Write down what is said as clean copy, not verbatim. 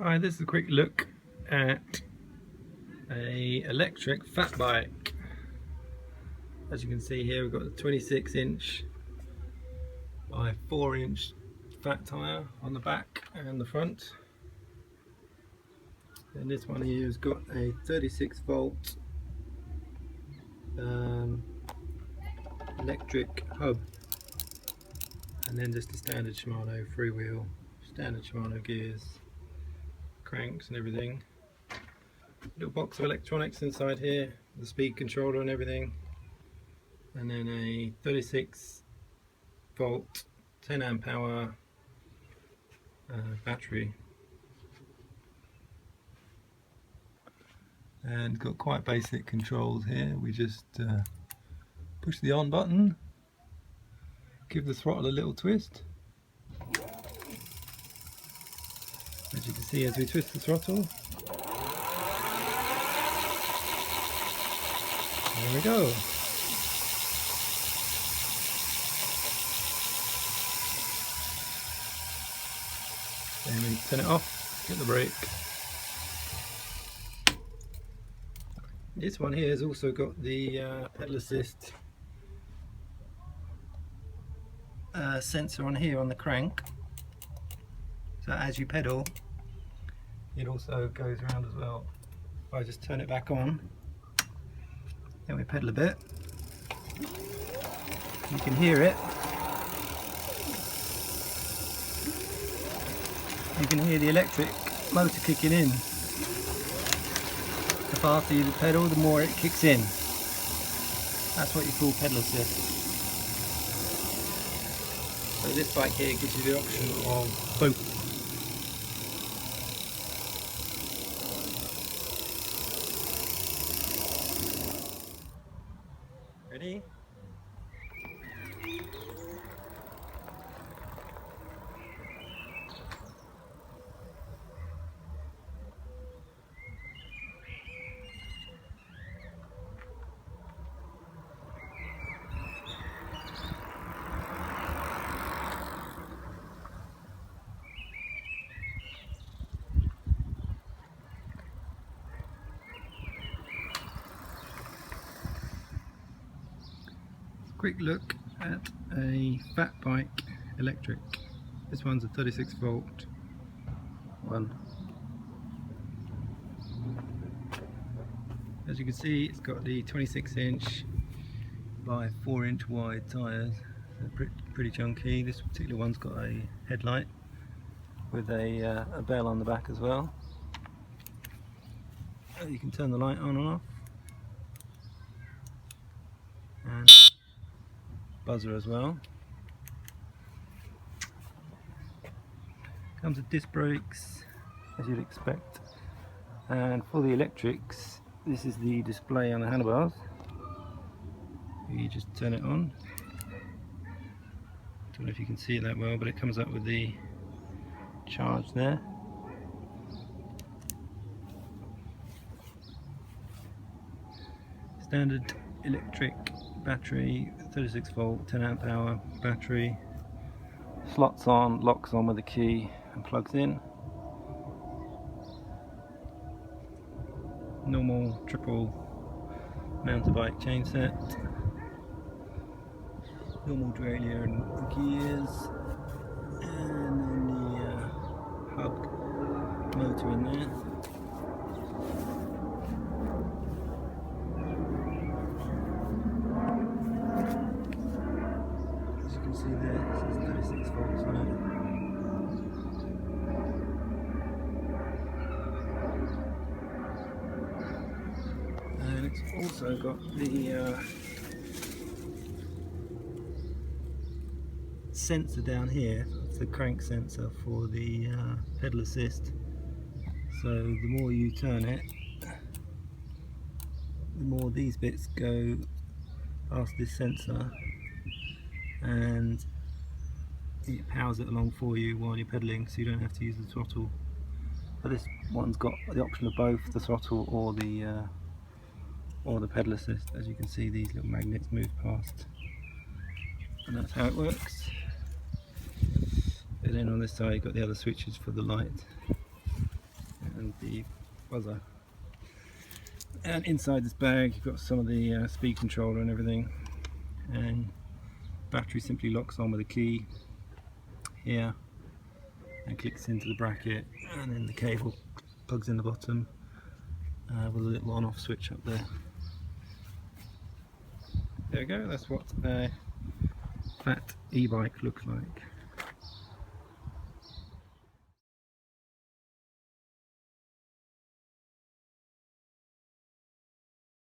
Hi, this is a quick look at a electric fat bike. As you can see here, we've got a 26-inch by 4-inch fat tyre on the back and the front. And this one here has got a 36-volt electric hub, and then just a standard Shimano freewheel, standard Shimano gears, cranks and everything. Little box of electronics inside here, the speed controller and everything, and then a 36-volt 10 amp hour battery, and got quite basic controls here. We just push the on button, give the throttle a little twist. As you can see, as we twist the throttle, there we go. Then we turn it off, get the brake. This one here has also got the pedal assist sensor on here on the crank. So as you pedal, it also goes around as well. If I just turn it back on, then we pedal a bit, you can hear it. You can hear the electric motor kicking in. The faster you pedal, the more it kicks in. That's what you call pedal assist. So this bike here gives you the option of both. Ready? Quick look at a fat bike electric. This one's a 36-volt one. As you can see, it's got the 26-inch by 4-inch wide tyres. They're pretty chunky. This particular one's got a headlight with a bell on the back as well. You can turn the light on and off, and buzzer as well. Comes with disc brakes, as you'd expect. And for the electrics, this is the display on the handlebars. You just turn it on. Don't know if you can see it that well, but it comes up with the charge there. Standard electric battery, 36-volt 10 amp hour battery. Slots on, locks on with a key and plugs in. Normal triple mountain bike chain set. Normal derailleur and gears, and then the hub motor in there. As you can see there, this is 36 volts on it. And it's also got the sensor down here. It's the crank sensor for the pedal assist. So the more you turn it, the more these bits go past this sensor, and it powers it along for you while you're pedaling, so you don't have to use the throttle. But this one's got the option of both the throttle or the pedal assist. As you can see, these little magnets move past, and that's how it works. And then on this side you've got the other switches for the light. and the buzzer. And inside this bag you've got some of the speed controller and everything, and battery simply locks on with a key here and clicks into the bracket, and then the cable plugs in the bottom with a little on off switch up there. There we go, that's what a fat e-bike looks like.